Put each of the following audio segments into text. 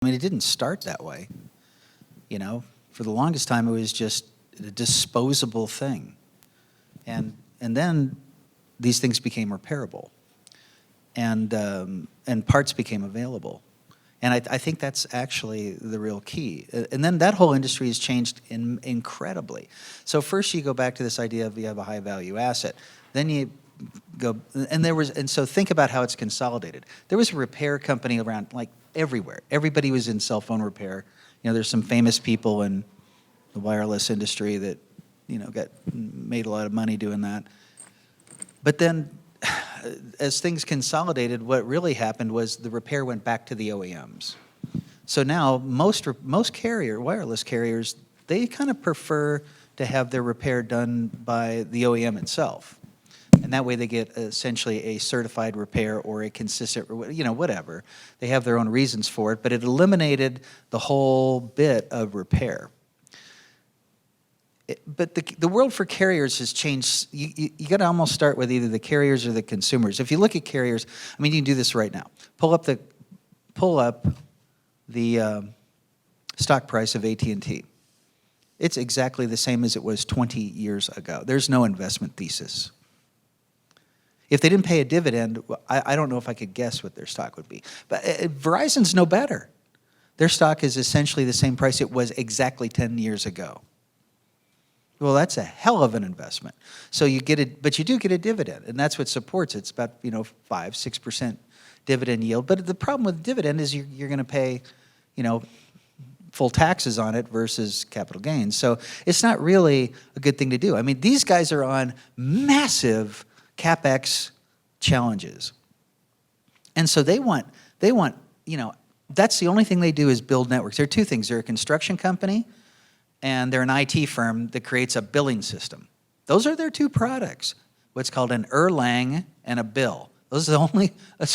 I mean, it didn't start that way. You know, for the longest time, it was just a disposable thing. And then these things became repairable, and parts became available. And I think that's actually the real key. And then that whole industry has changed incredibly. So first you go back to this idea of you have a high value asset. Then you go, and so think about how it's consolidated. There was a repair company around like everywhere. Everybody was in cell phone repair. You know, there's some famous people in the wireless industry that, you know, made a lot of money doing that. But then as things consolidated, what really happened was the repair went back to the OEMs. So now most wireless carriers, they kind of prefer to have their repair done by the OEM itself. And that way they get essentially a certified repair or a consistent, you know, whatever. They have their own reasons for it, but it eliminated the whole bit of repair. But the world for carriers has changed. You got to almost start with either the carriers or the consumers. If you look at carriers, I mean, you can do this right now. Pull up the stock price of AT&T. It's exactly the same as it was 20 years ago. There's no investment thesis. If they didn't pay a dividend, I don't know if I could guess what their stock would be. But Verizon's no better. Their stock is essentially the same price it was exactly 10 years ago. Well, that's a hell of an investment. So you get it, but you do get a dividend, and that's what supports it. It's about 5-6% dividend yield. But the problem with dividend is you're going to pay, full taxes on it versus capital gains. So it's not really a good thing to do. I mean, these guys are on massive CapEx challenges, and so they want that's the only thing they do is build networks. There are two things. They're a construction company, and they're an IT firm that creates a billing system. Those are their two products, what's called an Erlang and a bill. That's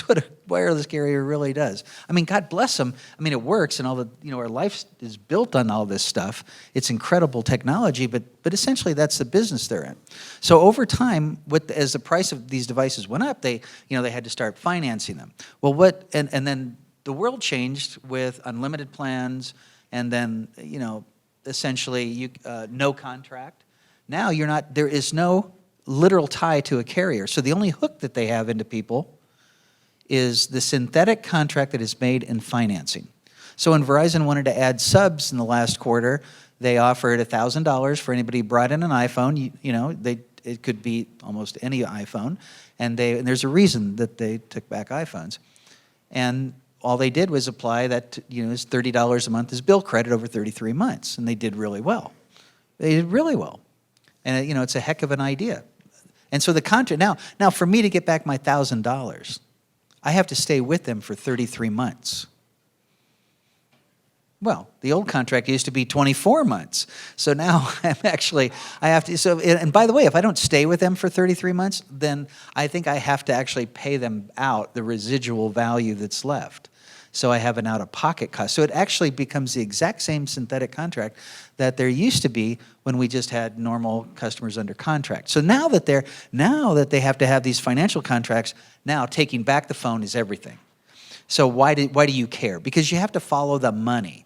what a wireless carrier really does. I mean, God bless them. I mean, it works, and our life is built on all this stuff. It's incredible technology, but essentially that's the business they're in. So over time, as the price of these devices went up, they had to start financing them. Well, and then the world changed with unlimited plans, and then essentially no contract. Now there is no literal tie to a carrier. So the only hook that they have into people is the synthetic contract that is made in financing. So when Verizon wanted to add subs in the last quarter, they offered $1,000 for anybody who brought in an iPhone. It could be almost any iPhone, and there's a reason that they took back iPhones. And all they did was apply that, is $30 a month as bill credit over 33 months, and they did really well. They did really well. And, it's a heck of an idea. And so the contract, now for me to get back my $1,000, I have to stay with them for 33 months. Well, the old contract used to be 24 months. So now I have to, and by the way, if I don't stay with them for 33 months, then I think I have to actually pay them out the residual value that's left. So I have an out-of-pocket cost. So it actually becomes the exact same synthetic contract that there used to be when we just had normal customers under contract. So now that they have to have these financial contracts, now taking back the phone is everything. So why do you care? Because you have to follow the money.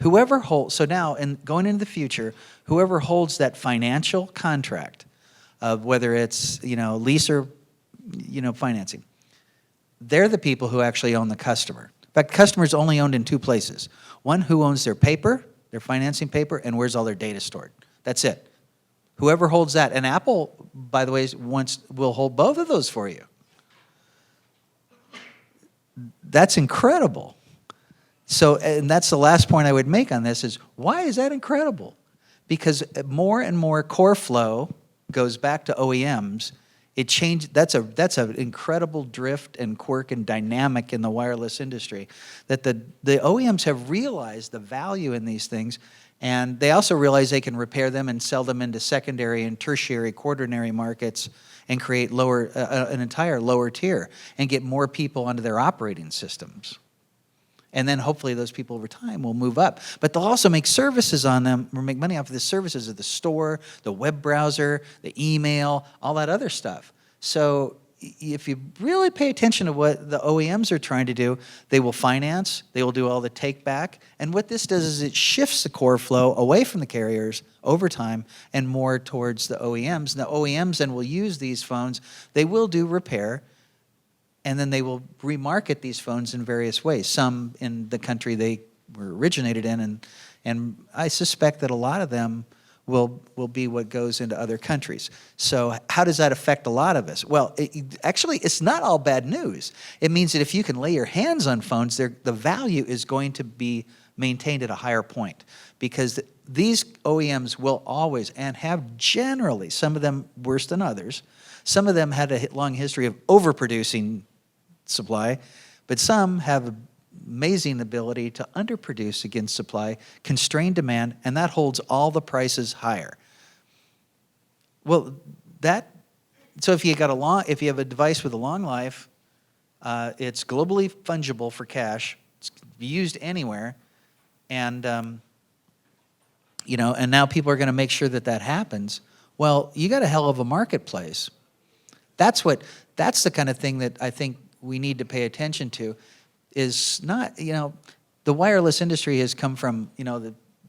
So now, and going into the future, whoever holds that financial contract of whether it's lease or financing, they're the people who actually own the customer. In fact, customers only owned in two places. One, who owns their paper, their financing paper, and where's all their data stored. That's it. Whoever holds that. And Apple, by the way, will hold both of those for you. That's incredible. So, and that's the last point I would make on this is, why is that incredible? Because more and more core flow goes back to OEMs. It changed. That's an incredible drift and quirk and dynamic in the wireless industry, that the OEMs have realized the value in these things, and they also realize they can repair them and sell them into secondary and tertiary, quaternary markets, and create an entire lower tier and get more people onto their operating systems. And then hopefully those people over time will move up. But they'll also make services on them, or make money off of the services of the store, the web browser, the email, all that other stuff. So if you really pay attention to what the OEMs are trying to do, they will finance, they will do all the take back, and what this does is it shifts the core flow away from the carriers over time and more towards the OEMs. And the OEMs then will use these phones, they will do repair, and then they will remarket these phones in various ways, some in the country they were originated in, and I suspect that a lot of them will be what goes into other countries. So how does that affect a lot of us? Well, actually, it's not all bad news. It means that if you can lay your hands on phones, the value is going to be maintained at a higher point, because these OEMs will always, and have generally, some of them worse than others, some of them had a long history of overproducing supply, but some have amazing ability to underproduce against supply, constrain demand, and that holds all the prices higher. Well, so if you have a device with a long life, it's globally fungible for cash, it's used anywhere, and and now people are going to make sure that happens. Well, you got a hell of a marketplace. That's the kind of thing that I think we need to pay attention to. Is not, the wireless industry has come from,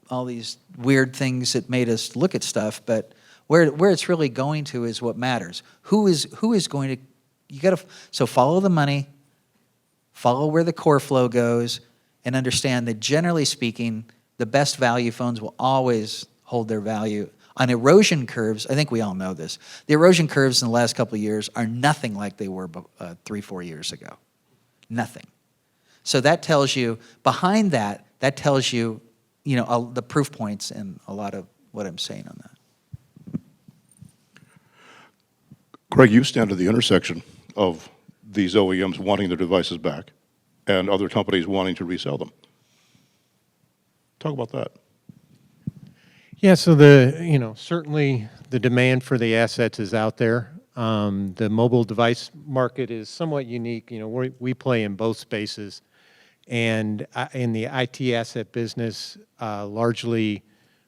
all these weird things that made us look at stuff, but where it's really going to is what matters. Who is going to, so follow the money, follow where the core flow goes, and understand that generally speaking, the best value phones will always hold their value. On erosion curves, I think we all know this, the erosion curves in the last couple of years are nothing like they were 3-4 years ago. Nothing. So that tells you, behind that tells you, the proof points in a lot of what I'm saying on that. Craig, you stand at the intersection of these OEMs wanting their devices back and other companies wanting to resell them. Talk about that. Yeah, so certainly the demand for the assets is out there. The mobile device market is somewhat unique. We play in both spaces. And in the IT asset business, largely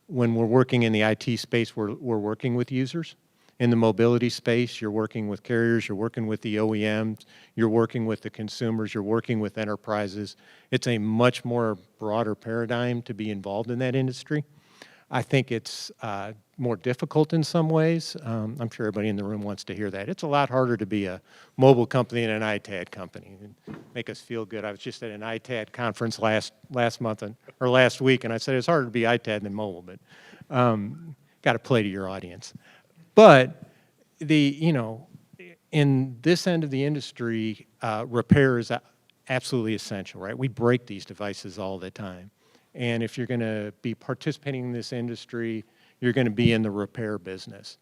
when we're working in the IT space, we're working with users. In the mobility space, you're working with carriers, you're working with the OEMs, you're working with the consumers, you're working with enterprises. It's a much more broader paradigm to be involved in that industry. I think it's more difficult in some ways. I'm sure everybody in the room wants to hear that. It's a lot harder to be a mobile company than an ITAD company. Make us feel good. I was just at an ITAD conference last week, and I said it's harder to be ITAD than mobile, but got to play to your audience. But in this end of the industry, repair is absolutely essential, right? We break these devices all the time. And if you're going to be participating in this industry, you're going to be in the repair business.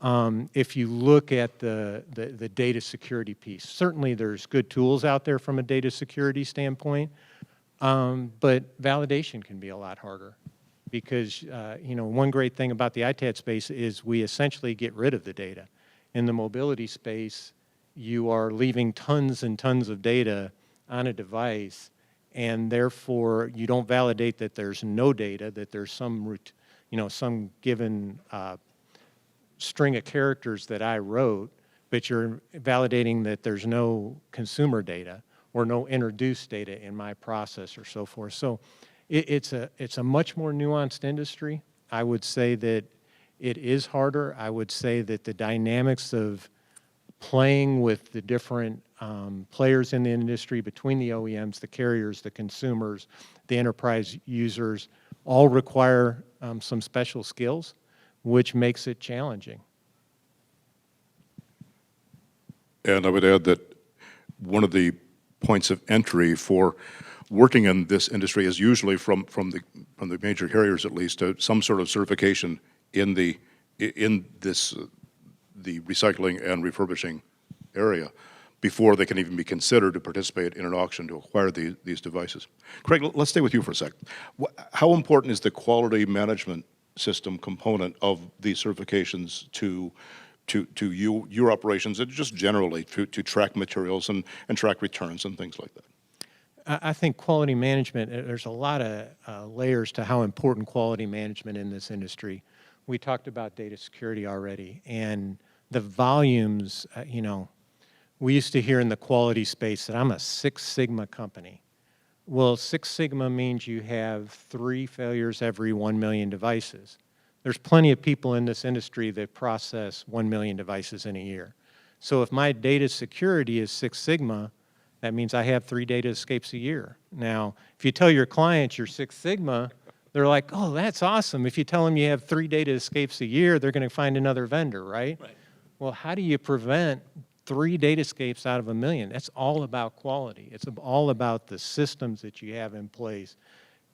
If you look at the data security piece, certainly there's good tools out there from a data security standpoint, but validation can be a lot harder because, one great thing about the ITAD space is we essentially get rid of the data. In the mobility space, you are leaving tons and tons of data on a device, and therefore you don't validate that there's no data, that there's some given string of characters that I wrote, but you're validating that there's no consumer data or no introduced data in my process or so forth. So it's a much more nuanced industry. I would say that it is harder. I would say that the dynamics of playing with the different players in the industry between the OEMs, the carriers, the consumers, the enterprise users, all require some special skills, which makes it challenging. And I would add that one of the points of entry for working in this industry is usually from the major carriers, at least, some sort of certification in the recycling and refurbishing area before they can even be considered to participate in an auction to acquire these devices. Craig, let's stay with you for a sec. How important is the quality management system component of these certifications to your operations and just generally to track materials and track returns and things like that? I think quality management, there's a lot of layers to how important quality management in this industry. We talked about data security already, and the volumes, we used to hear in the quality space that I'm a Six Sigma company. Well, Six Sigma means you have 3 failures every 1 million devices. There's plenty of people in this industry that process 1 million devices in a year. So if my data security is Six Sigma, that means I have 3 data escapes a year. Now, if you tell your clients you're Six Sigma, they're like, oh, that's awesome. If you tell them you have 3 data escapes a year, they're going to find another vendor, right? Right. Well, how do you prevent 3 data escapes out of 1 million? That's all about quality. It's all about the systems that you have in place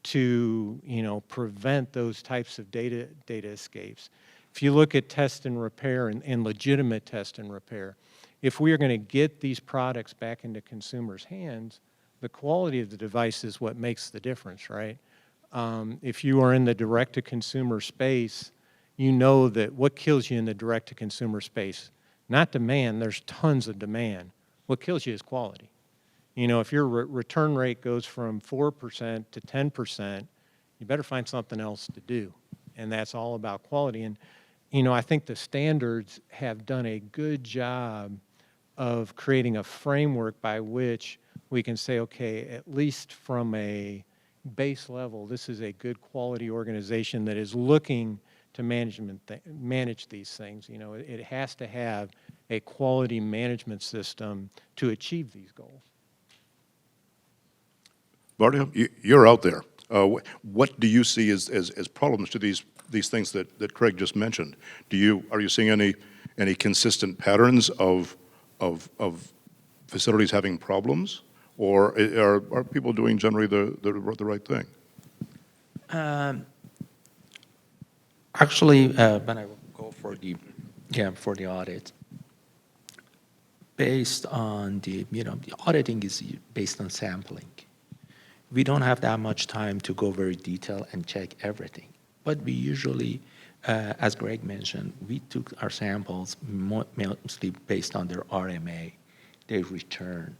to, prevent those types of data escapes. If you look at test and repair and legitimate test and repair, if we are going to get these products back into consumers' hands, the quality of the device is what makes the difference, right? If you are in the direct-to-consumer space, you know that what kills you in the direct-to-consumer space, not demand, there's tons of demand. What kills you is quality. If your return rate goes from 4% to 10%, you better find something else to do. And that's all about quality. And, I think the standards have done a good job of creating a framework by which we can say, okay, at least from a base level, this is a good quality organization that is looking to manage these things. It has to have a quality management system to achieve these goals. Bardia, you're out there. What do you see as problems to these things that Craig just mentioned? Are you seeing any consistent patterns of facilities having problems, or are people doing generally the right thing? Actually, when I go for the audit, based on the auditing is based on sampling. We don't have that much time to go very detailed and check everything. But we usually, as Greg mentioned, we took our samples mostly based on their RMA, their return.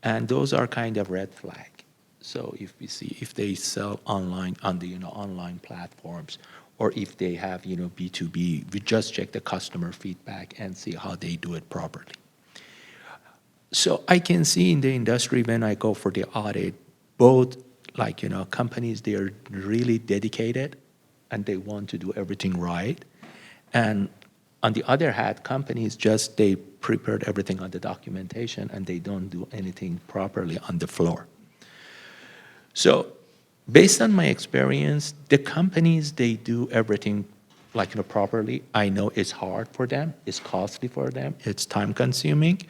And those are kind of red flag. So if they sell online on the online platforms, or if they have B2B, we just check the customer feedback and see how they do it properly. So I can see in the industry when I go for the audit, both companies, they're really dedicated and they want to do everything right. And on the other hand, companies they prepared everything on the documentation and they don't do anything properly on the floor. So based on my experience, the companies, they do everything properly. I know it's hard for them, it's costly for them, it's time consuming,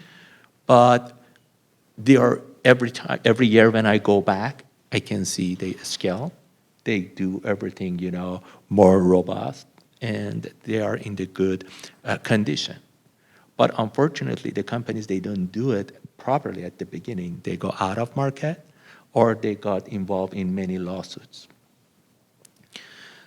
but they are every year when I go back, I can see they scale, they do everything, more robust, and they are in the good condition. But unfortunately, the companies, they don't do it properly at the beginning. They go out of market, or they got involved in many lawsuits.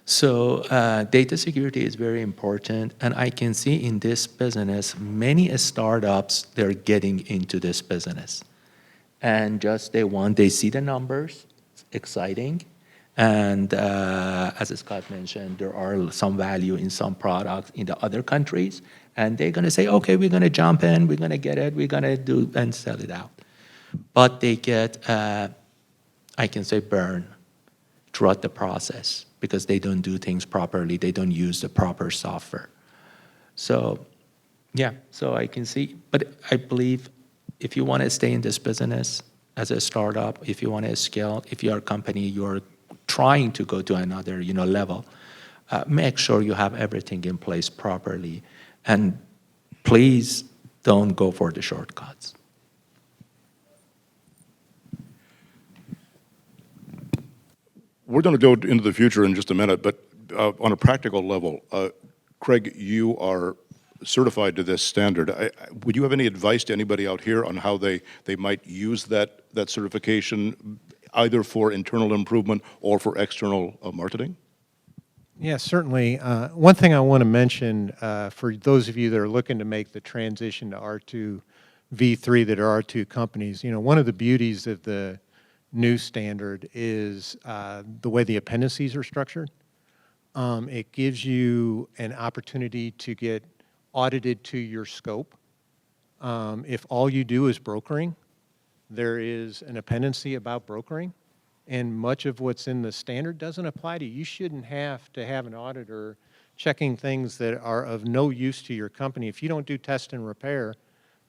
So data security is very important, and I can see in this business, many startups, they're getting into this business. And they see the numbers, it's exciting. And as Scott mentioned, there are some value in some products in the other countries, and they're gonna say, okay, we're gonna jump in, we're gonna get it, we're gonna do and sell it out. But they get, I can say, burn throughout the process because they don't do things properly, they don't use the proper software. So, so I can see, but I believe if you want to stay in this business as a startup, if you want to scale, if you're a company, you're trying to go to another level, make sure you have everything in place properly. And please don't go for the shortcuts. We're going to go into the future in just a minute, but on a practical level, Craig, you are certified to this standard. Would you have any advice to anybody out here on how they might use that certification, either for internal improvement or for external marketing? Yeah, certainly. One thing I want to mention for those of you that are looking to make the transition to R2V3 that are R2 companies, one of the beauties of the new standard is the way the appendices are structured. It gives you an opportunity to get audited to your scope. If all you do is brokering, there is an appendice about brokering, and much of what's in the standard doesn't apply to you. You shouldn't have to have an auditor checking things that are of no use to your company. If you don't do test and repair,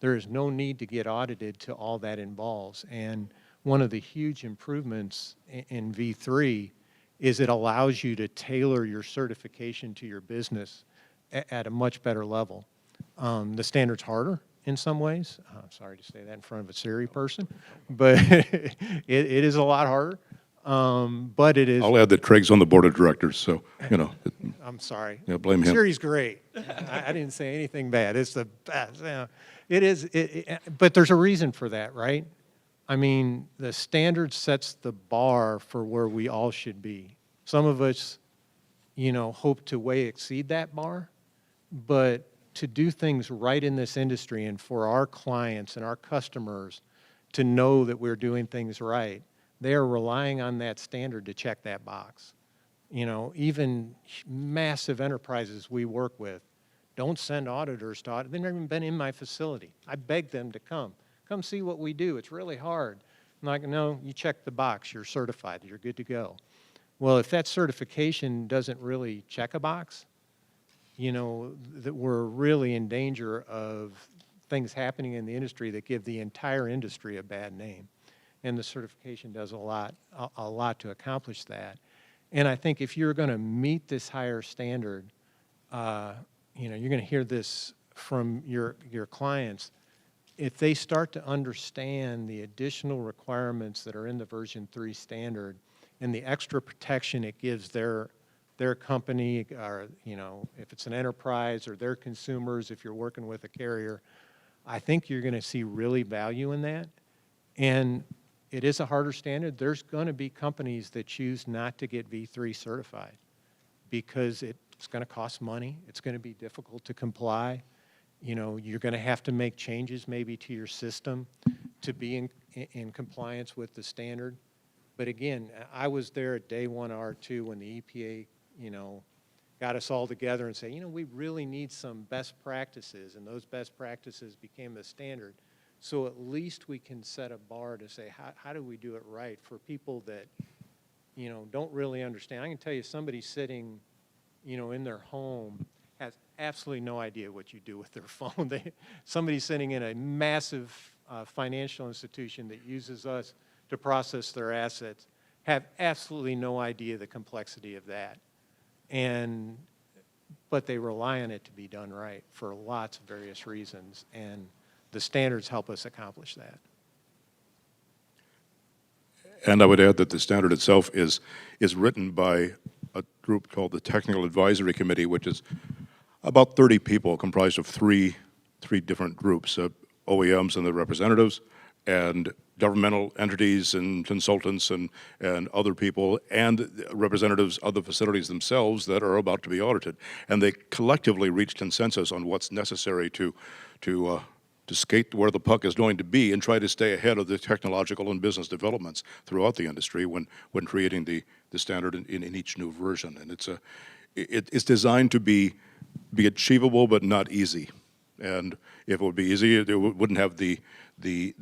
there is no need to get audited to all that involves. And one of the huge improvements in V3 is it allows you to tailor your certification to your business at a much better level. The standard's harder in some ways. I'm sorry to say that in front of a Siri person, but it is a lot harder. But it is. I'll add that Craig's on the board of directors, so, you know, I'm sorry. Yeah, blame him. Siri's great. I didn't say anything bad. It's the best. It is, but there's a reason for that, right? I mean, the standard sets the bar for where we all should be. Some of us, hope to way exceed that bar, but to do things right in this industry and for our clients and our customers to know that we're doing things right, they are relying on that standard to check that box. Even massive enterprises we work with don't send auditors to audit. They've never even been in my facility. I beg them to come see what we do. It's really hard. I'm like, no, you check the box. You're certified. You're good to go. Well, if that certification doesn't really check a box, that we're really in danger of things happening in the industry that give the entire industry a bad name. And the certification does a lot to accomplish that. And I think if you're going to meet this higher standard, you're going to hear this from your clients. If they start to understand the additional requirements that are in the version 3 standard and the extra protection it gives their company, or if it's an enterprise, or their consumers, if you're working with a carrier, I think you're going to see really value in that. And it is a harder standard. There's going to be companies that choose not to get V3 certified because it's going to cost money. It's going to be difficult to comply. You're going to have to make changes maybe to your system to be in compliance with the standard. But again, I was there at day one R2 when the EPA, got us all together and say, we really need some best practices, and those best practices became the standard. So at least we can set a bar to say, how do we do it right for people that, don't really understand. I can tell you somebody sitting, in their home has absolutely no idea what you do with their phone. Somebody sitting in a massive financial institution that uses us to process their assets have absolutely no idea the complexity of that. But they rely on it to be done right for lots of various reasons, and the standards help us accomplish that. And I would add that the standard itself is written by a group called the Technical Advisory Committee, which is about 30 people comprised of three different groups, OEMs and the representatives, and governmental entities and consultants and other people, and representatives of the facilities themselves that are about to be audited. And they collectively reach consensus on what's necessary to skate where the puck is going to be and try to stay ahead of the technological and business developments throughout the industry when creating the standard in each new version. And it's designed to be achievable but not easy. And if it would be easy, it wouldn't have the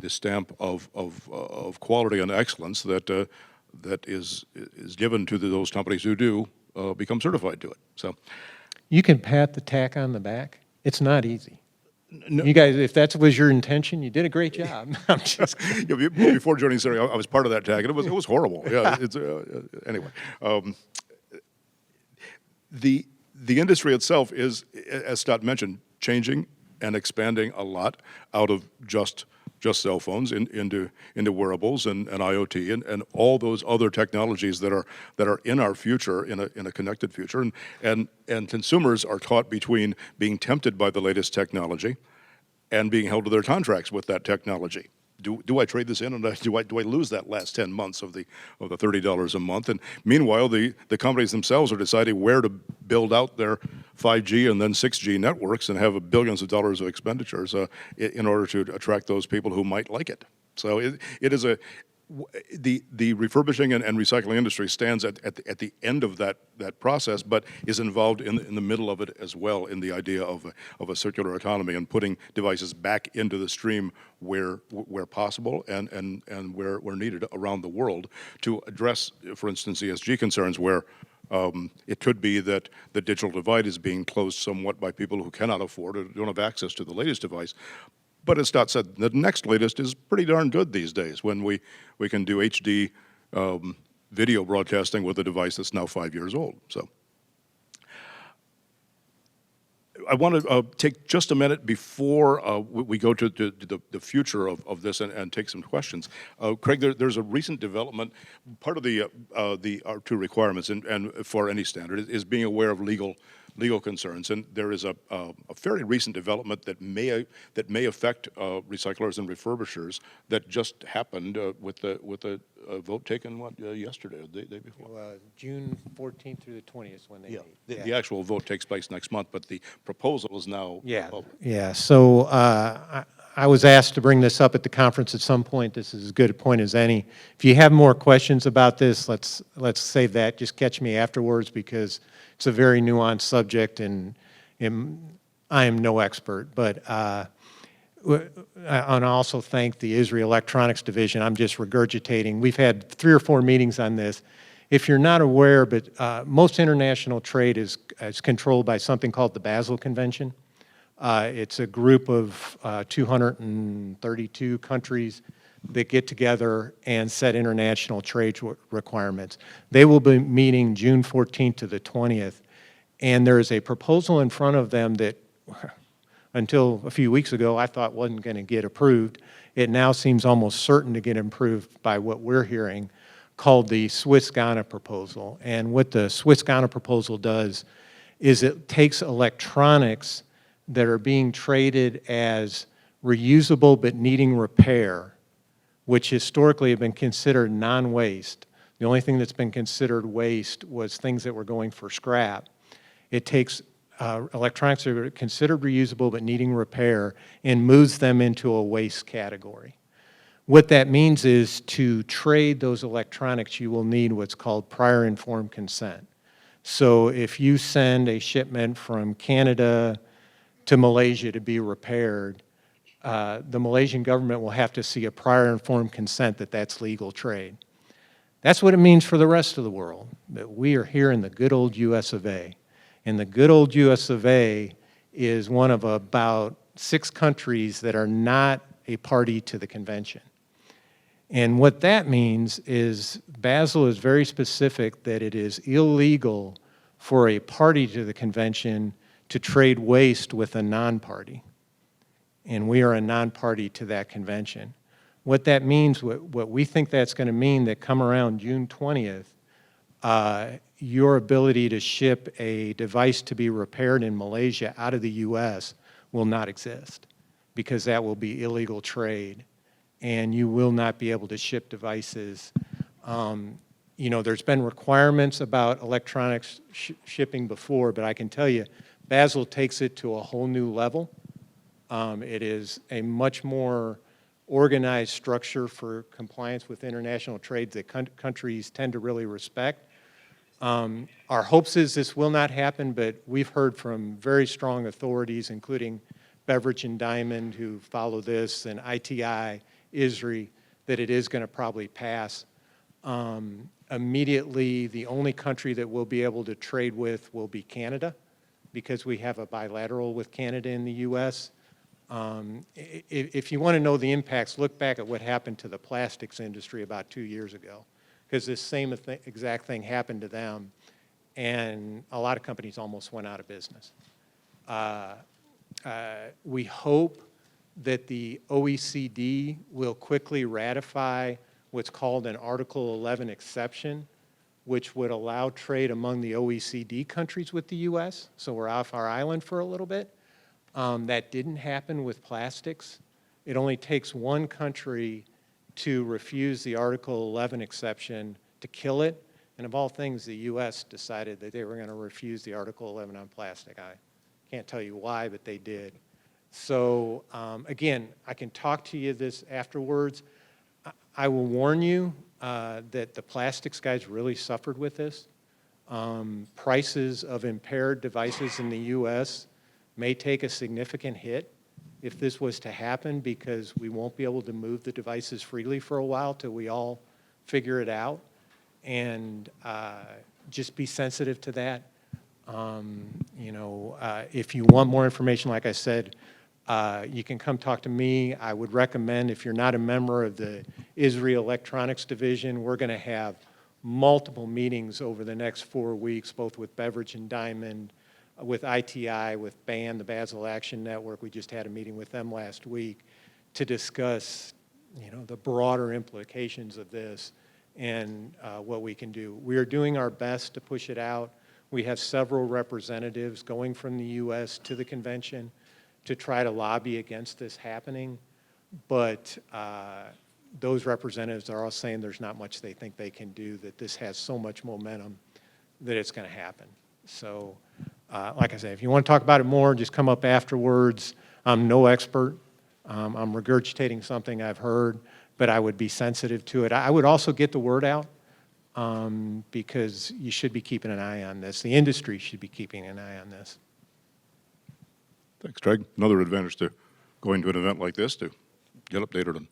stamp of quality and excellence that is given to those companies who do become certified to it. So, you can pat the tack on the back. It's not easy. No. You guys, if that was your intention, you did a great job. I'm just yeah, before joining Siri, I was part of that tag, and it was horrible. Yeah, anyway. The industry itself is, as Scott mentioned, changing and expanding a lot out of just cell phones into wearables and IoT and all those other technologies that are in our future, in a connected future, and consumers are caught between being tempted by the latest technology and being held to their contracts with that technology. Do I trade this in, and do I lose that last 10 months of the $30 a month? And meanwhile, the companies themselves are deciding where to build out their 5G and then 6G networks and have billions of dollars of expenditures in order to attract those people who might like it. So it is the refurbishing and recycling industry stands at the end of that process, but is involved in the middle of it as well, in the idea of a circular economy and putting devices back into the stream where possible and where needed around the world to address, for instance, ESG concerns where it could be that the digital divide is being closed somewhat by people who cannot afford or don't have access to the latest device. But as Scott said, the next latest is pretty darn good these days when we can do HD video broadcasting with a device that's now 5 years old. So I want to take just a minute before we go to the future of this and take some questions. Craig, there's a recent development. Part of the R2 requirements and for any standard is being aware of legal concerns, and there is a fairly recent development that may affect recyclers and refurbishers that just happened with the vote taken yesterday or the day before. June 14th through the 20th when they meet. The actual vote takes place next month, but the proposal is now public. Yeah. So I was asked to bring this up at the conference at some point. This is as good a point as any. If you have more questions about this, let's save that. Just catch me afterwards because it's a very nuanced subject, and I am no expert. But and also thank the Israel Electronics Division. I'm just regurgitating. We've had 3 or 4 meetings on this. If you're not aware, but most international trade is controlled by something called the Basel Convention. It's a group of 232 countries that get together and set international trade requirements. They will be meeting June 14th to the 20th, and there is a proposal in front of them that until a few weeks ago I thought wasn't going to get approved. It now seems almost certain to get approved by what we're hearing, called the Swiss-Ghana proposal. And what the Swiss-Ghana proposal does is it takes electronics that are being traded as reusable but needing repair, which historically have been considered non-waste. The only thing that's been considered waste was things that were going for scrap. It takes electronics that are considered reusable but needing repair and moves them into a waste category. What that means is to trade those electronics, you will need what's called prior informed consent. So if you send a shipment from Canada to Malaysia to be repaired, the Malaysian government will have to see a prior informed consent that that's legal trade. That's what it means for the rest of the world, that we are here in the good old US of A. And the good old US of A is one of about 6 countries that are not a party to the convention. And what that means is Basel is very specific that it is illegal for a party to the convention to trade waste with a non-party. And we are a non-party to that convention. What that means, what we think that's going to mean, that come around June 20th, your ability to ship a device to be repaired in Malaysia out of the US will not exist, because that will be illegal trade, and you will not be able to ship devices. You know, there's been requirements about electronics shipping before, but I can tell you, Basel takes it to a whole new level. It is a much more organized structure for compliance with international trade that countries tend to really respect. Our hopes is this will not happen, but we've heard from very strong authorities, including Beveridge and Diamond, who follow this, and ITI, ISRI, that it is going to probably pass. Immediately, the only country that we'll be able to trade with will be Canada, because we have a bilateral with Canada and the U.S. If you want to know the impacts, look back at what happened to the plastics industry about 2 years ago, because this same exact thing happened to them, and a lot of companies almost went out of business. We hope that the OECD will quickly ratify what's called an Article 11 exception, which would allow trade among the OECD countries with the U.S., so we're off our island for a little bit. That didn't happen with plastics. It only takes one country to refuse the Article 11 exception to kill it, and of all things, the U.S. decided that they were going to refuse the Article 11 on plastic. I can't tell you why, but they did. So again, I can talk to you this afterwards. I will warn you that the plastics guys really suffered with this. Prices of impaired devices in the U.S. may take a significant hit if this was to happen, because we won't be able to move the devices freely for a while till we all figure it out. And just be sensitive to that. If you want more information, like I said, you can come talk to me. I would recommend, if you're not a member of the Israel Electronics Division, we're going to have multiple meetings over the next 4 weeks, both with Beverage and Diamond, with ITI, with BAN, the Basel Action Network. We just had a meeting with them last week to discuss, the broader implications of this and what we can do. We are doing our best to push it out. We have several representatives going from the U.S. to the convention to try to lobby against this happening, but those representatives are all saying there's not much they think they can do, that this has so much momentum that it's going to happen. So, like I say, if you want to talk about it more, just come up afterwards. I'm no expert. I'm regurgitating something I've heard, but I would be sensitive to it. I would also get the word out, because you should be keeping an eye on this. The industry should be keeping an eye on this. Thanks, Craig. Another advantage to going to an event like this, to get updated on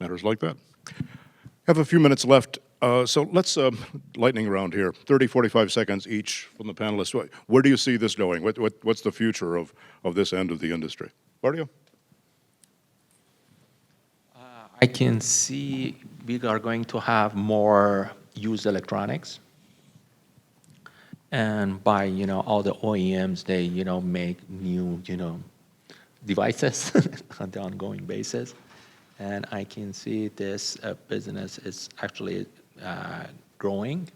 matters like that. Have a few minutes left, so let's lightning round here. 30, 45 seconds each from the panelists. Where do you see this going? What's the future of this end of the industry? Bardio? I can see we are going to have more used electronics. And by, all the OEMs, they, make new, devices on the ongoing basis. And I can see this business is actually growing.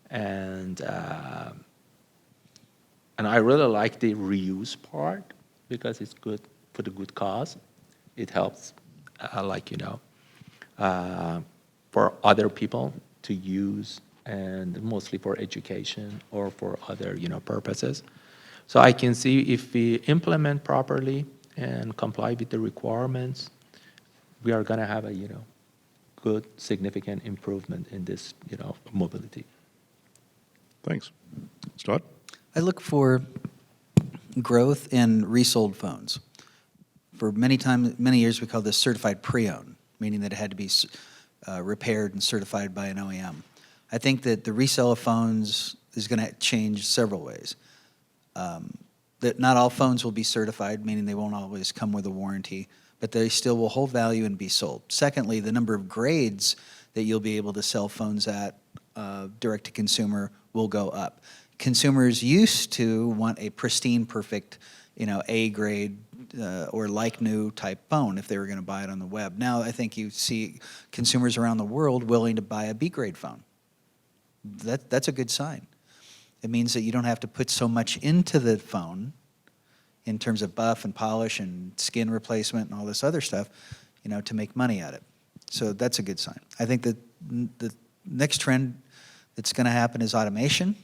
And I really like the reuse part, because it's good for the good cause. It helps, for other people to use, and mostly for education or for other, purposes. So I can see if we implement properly and comply with the requirements, we are going to have a, good, significant improvement in this, mobility. Thanks. Scott? I look for growth in resold phones. For many years, we called this certified pre-owned, meaning that it had to be repaired and certified by an OEM. I think that the resale of phones is going to change several ways. That not all phones will be certified, meaning they won't always come with a warranty, but they still will hold value and be sold. Secondly, the number of grades that you'll be able to sell phones at direct to consumer will go up. Consumers used to want a pristine, perfect, A grade or like new type phone if they were going to buy it on the web. Now I think you see consumers around the world willing to buy a B grade phone. That's a good sign. It means that you don't have to put so much into the phone in terms of buff and polish and skin replacement and all this other stuff, to make money at it. So that's a good sign. I think that the next trend that's going to happen is automation,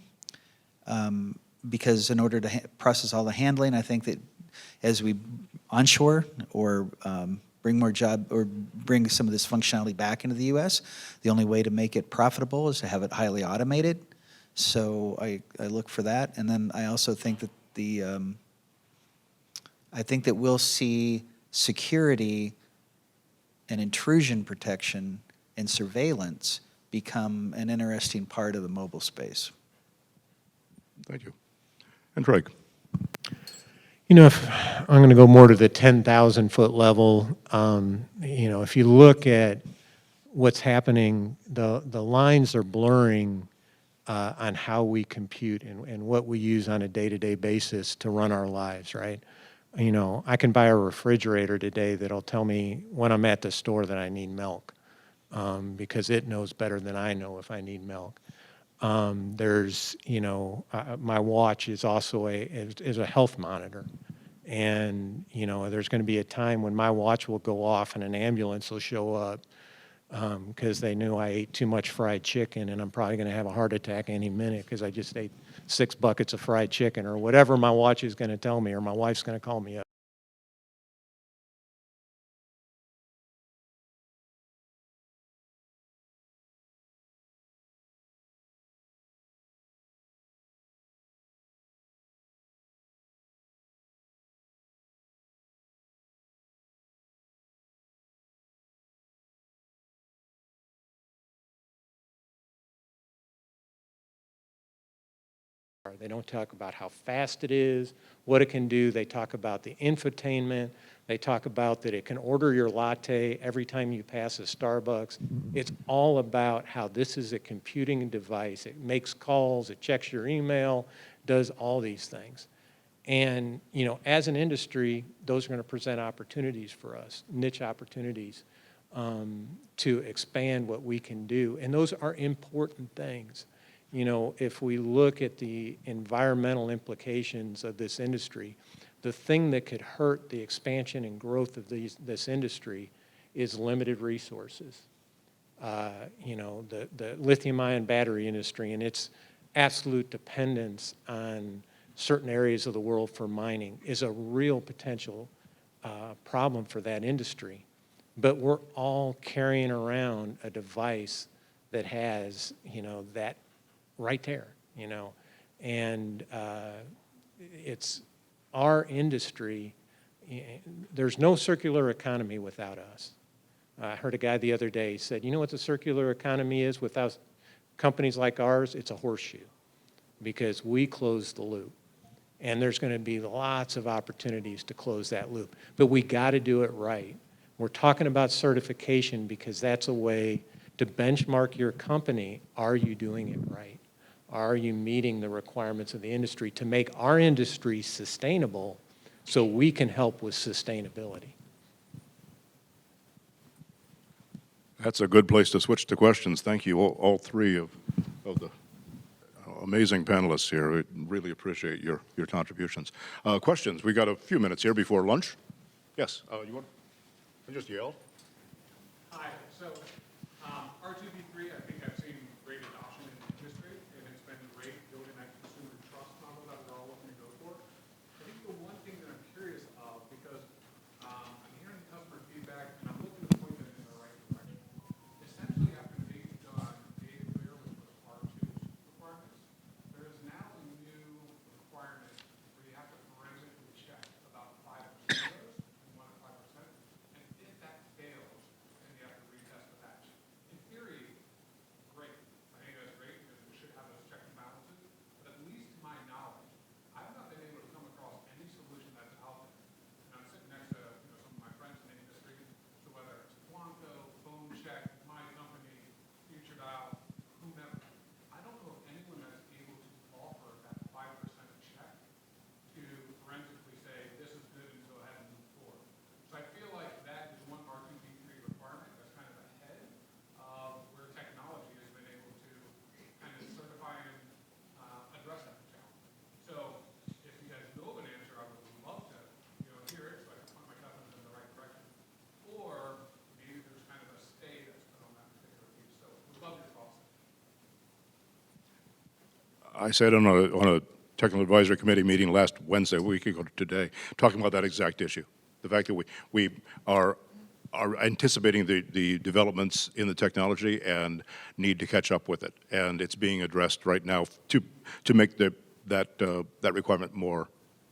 because in order to process all the handling, I think that as we onshore or bring some of this functionality back into the U.S., the only way to make it profitable is to have it highly automated. So I look for that, and then I also think that I think that we'll see security and intrusion protection and surveillance become an interesting part of the mobile space. Thank you. And Craig? If I'm going to go more to the 10,000-foot level, if you look at what's happening, the lines are blurring on how we compute and what we use on a day-to-day basis to run our lives, right? I can buy a refrigerator today that'll tell me when I'm at the store that I need milk, because it knows better than I know if I need milk. There's, my watch is also a health monitor. And, there's going to be a time when my watch will go off and an ambulance will show up because they knew I ate too much fried chicken and I'm probably going to have a heart attack any minute because I just ate 6 buckets of fried chicken or whatever my watch is going to tell me, or my wife's going to call me up. car. They don't talk about how fast it is, what it can do. They talk about the infotainment. They talk about that it can order your latte every time you pass a Starbucks. It's all about how this is a computing device. It makes calls, it checks your email, does all these things. And, you know, as an industry, those are going to present opportunities for us, niche opportunities to expand what we can do. And those are important things. You know, if we look at the environmental implications of this industry, the thing that could hurt the expansion and growth of this industry is limited resources. You know, the lithium-ion battery industry and its absolute dependence on certain areas of the world for mining is a real potential problem for that industry. But we're all carrying around a device that has, you know, that right there, you know. And it's our industry. There's no circular economy without us. I heard a guy the other day said, you know what the circular economy is without companies like ours? It's a horseshoe, because we close the loop. And there's going to be lots of opportunities to close that loop. But we got to do it right. We're talking about certification because that's a way to benchmark your company. Are you doing it right? Are you meeting the requirements of the industry to make our industry sustainable so we can help with sustainability? That's a good place to switch to questions. Thank you, all three of the amazing panelists here. We really appreciate your contributions. Questions? We got a few minutes here before lunch. Yes, you want to just yell? Hi. So R2V3, I think I've seen great adoption in the industry, and it's been great building that consumer trust model that we're all looking to go for. I think the one thing that I'm curious of, because I'm hearing customer feedback, and I'm looking to point them in the right direction. Essentially, after they've done data clear with those R2 requirements, there is now a new requirement where you have to forensically check about 5% of those, 1 to 5%. And if that fails, then you have to retest the batch. In theory, great. I think that's great because we should have those checks and balances. But at least to my knowledge, I've not been able to come across any solution that's out there. And I'm sitting next to some of my friends in the industry, so whether it's Quanto, Phone Check, My Company, Future Dial, whomever, I don't know of anyone that's able to offer that 5% check to forensically say this is good and go ahead and move forward. So I feel like that is one R2V3 requirement that's kind of ahead of where technology has been able to kind of certify and address that challenge. So if you guys know of an answer, I would love to hear it so I can point my customers in the right direction. Or maybe there's kind of a stay that's put on that particular piece. So we'd love your thoughts. I said on a technical advisory committee meeting last Wednesday, a week ago today, talking about that exact issue. The fact that we are anticipating the developments in the technology and need to catch up with it. And it's being addressed right now to make that requirement more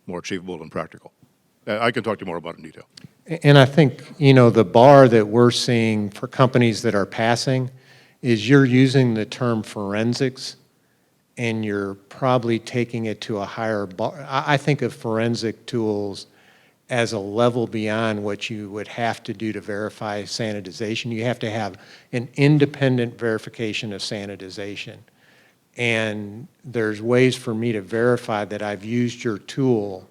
achievable and practical. I can talk to you more about it in detail. And I think, you know, the bar that we're seeing for companies that are passing is you're using the term forensics and you're probably taking it to a higher bar. I think of forensic tools as a level beyond what you would have to do to verify sanitization. You have to have an independent verification of sanitization. And there's ways for me to verify that I've used your tool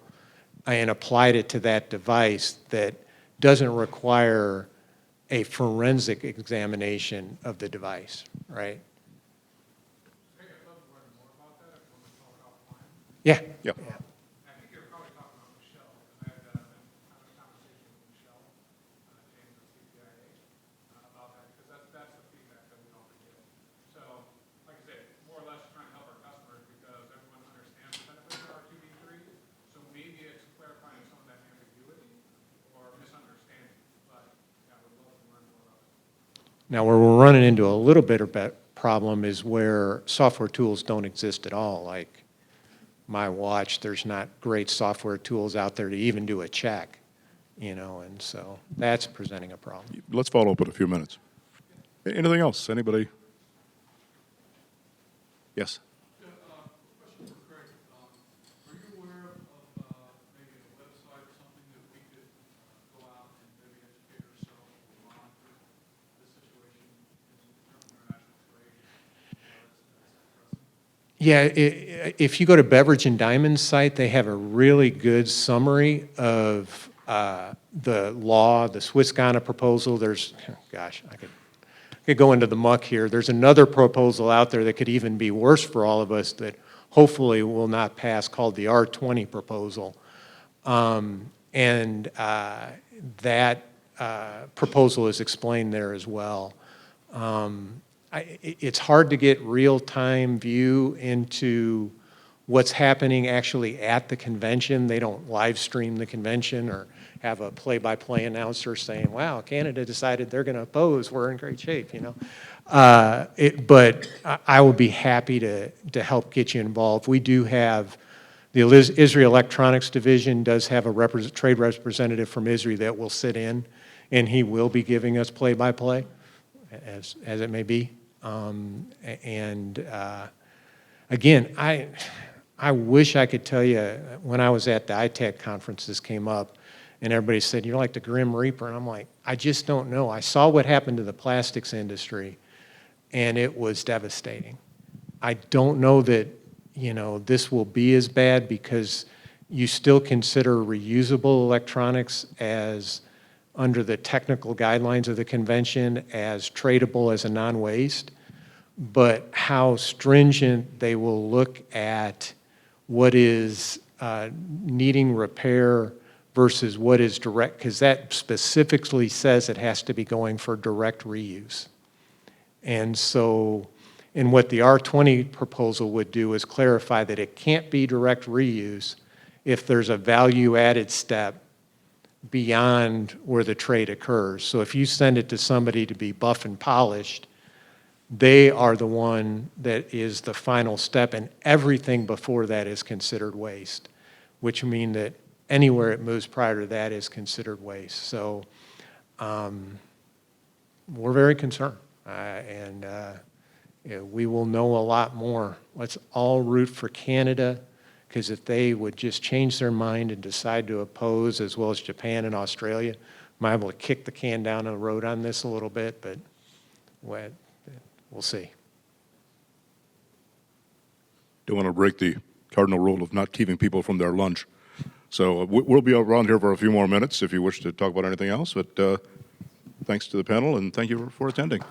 and applied it to that device that doesn't require a forensic examination of the device, right? Yeah. Yeah. I think you're probably talking about Michelle, because I had been having a conversation with Michelle, James of CPIA, about that, because that's the feedback that we often get. So, like I said, more or less trying to help our customers because everyone understands the benefits of R2V3. So maybe it's clarifying some of that ambiguity or misunderstanding. But yeah, we'd love to learn more about it. Now, where we're running into a little bit of a problem is where software tools don't exist at all. Like my watch, there's not great software tools out there to even do a check, and so that's presenting a problem. Let's follow up in a few minutes. Anything else? Anybody? Yes? Question for Craig. Yeah, if you go to Beverage and Diamond's site, they have a really good summary of the law, the Swiss Ghana proposal. There's, gosh, I could go into the muck here. There's another proposal out there that could even be worse for all of us that hopefully will not pass, called the R20 proposal. That proposal is explained there as well. It's hard to get real-time view into what's happening actually at the convention. They don't live stream the convention or have a play-by-play announcer saying, wow, Canada decided they're going to oppose, we're in great shape, you know. But I would be happy to help get you involved. We do have, the Israel Electronics Division does have a trade representative from Israel that will sit in, and he will be giving us play-by-play, as it may be. Again, I wish I could tell you, when I was at the ITAC conference, this came up, and everybody said, you're like the Grim Reaper, and I'm like, I just don't know. I saw what happened to the plastics industry, and it was devastating. I don't know that, you know, this will be as bad because you still consider reusable electronics as, under the technical guidelines of the convention, as tradable as a non-waste, but how stringent they will look at what is needing repair versus what is direct, because that specifically says it has to be going for direct reuse. And so, and what the R20 proposal would do is clarify that it can't be direct reuse if there's a value-added step beyond where the trade occurs. So if you send it to somebody to be buff and polished, they are the one that is the final step, and everything before that is considered waste, which means that anywhere it moves prior to that is considered waste. So we're very concerned, we will know a lot more. Let's all root for Canada, because if they would just change their mind and decide to oppose, as well as Japan and Australia, might be able to kick the can down the road on this a little bit, but we'll see. Don't want to break the cardinal rule of not keeping people from their lunch. So we'll be around here for a few more minutes if you wish to talk about anything else, but thanks to the panel and thank you for attending.